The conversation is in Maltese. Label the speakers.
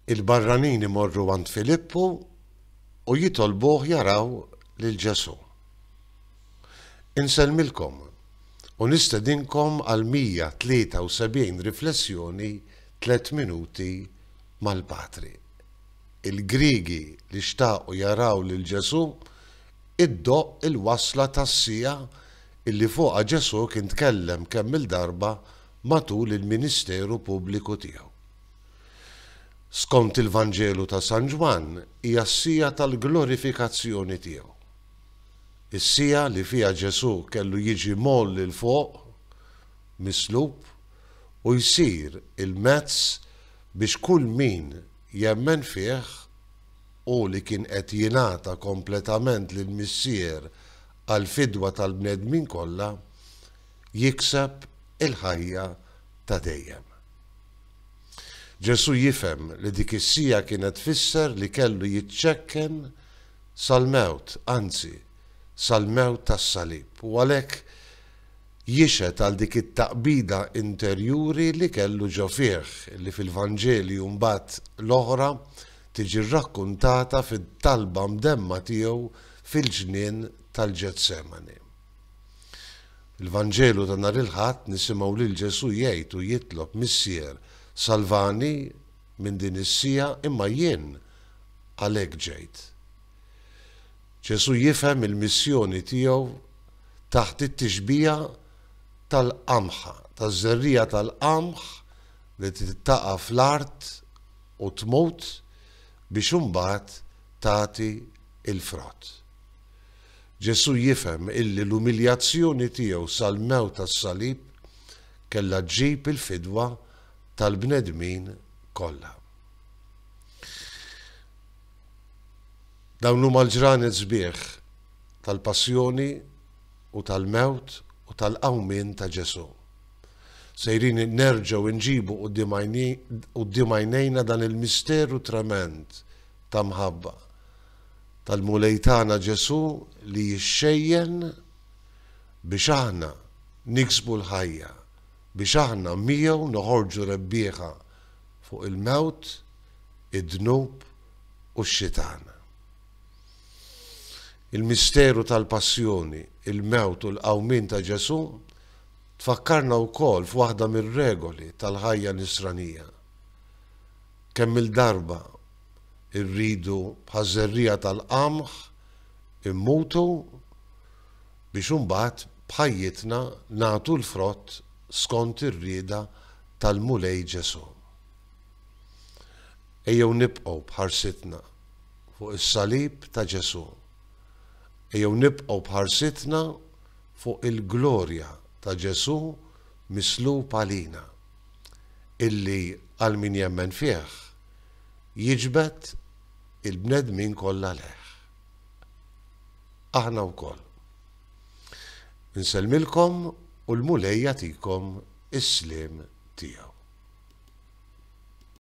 Speaker 1: Il-barranin imorru għand Filippu u jitolbuh jaraw lil Ġesu. Inselmilkom u nistedinkom għal 173 riflessjoni 3 minuti mal-Patri. Il-Grigi li xtaqu jaraw lil Ġesu iddoq il-wasla tas-sija illi fuqha Ġesu kien tkellem kemm il-darba matul il-Ministeru Pubbliku tiegħu. Skont il-Vanġelu ta' San Ġwan hija s-sija tal-glorifikazzjoni tiegħu. Is-sija li fiha Ġesu kellu jiġi moll il fuq, mislub, u jsir il-mezz biex kull min jemmen fih u li kien qed jingħata kompletament lil missier għal fidwa tal-bnedmin kollha jikseb il-ħajja ta' dejjem. Ġesu jifhem li dik is-sija kienet tfisser li kellu jiċċekken sal-mewt, anzi sal-mewt tas-salib, u għalhekk jixed għal dik it-taqbida interjuri li kellu ġo fih li fil-Vanġeli mbagħad l-oħra tiġi rrakkuntata fit-talba mdemma tiegħu fil-ġnien tal-Ġetsemani. Il-Vanġelu ta' nhar il-Ħadd nisimgħu lil Ġesu jgħid u jitlob missier salvani minn din is-sija imma jien għalhekk ġejt. Ġesu jifhem il-missjoni tiegħu taħt it-tixbija tal-qamħa, taż-żerrija tal-qamħ li tittaqa' fl-art u tmut biex imbagħad tagħti il-frott. Ġesu jifhem illi l-umiljazzjoni tiegħu sal-mewt tas-salib kellha ġġib il-fidwa tal-bnedmin kollha. Dawn huma l-ġranet sbieħ tal-passjoni u tal-mewt u tal-qawmien ta' Ġesu. Sejrin nerġgħu nġibu quddiem għajnejna dan il-misteru trement ta' mħabba tal-mulej tagħna Ġesu li jixxejjen biex aħna niksbu l-ħajja, biex aħna miegħu noħorġu rebbieħa fuq il-mewt, id-dnub u x-xitan. Il-misteru tal-passjoni, il-mewt u l-qawmien ta' Ġesu tfakkarna wkoll f'waħda mir-regoli tal-ħajja nisranija. Kemm il-darba irridu bħaż-żerrija tal-qamħ immutu biex imbagħad bħajjitna nagħtu l-frott skont ir-rieda tal-mulej Ġesu. Ejjew nibqgħu bħarsitna fuq is-salib ta' Ġesu. Ejjew nibqgħu bħarsitna fuq il-glorja ta' Ġesu mislub għalina, illi għal min jemmen fih jiġbed il-bnedmin kollha leħ. Aħna wkoll. Inselmilkom u l-mulej jagħtikom is-sliem tiegħu.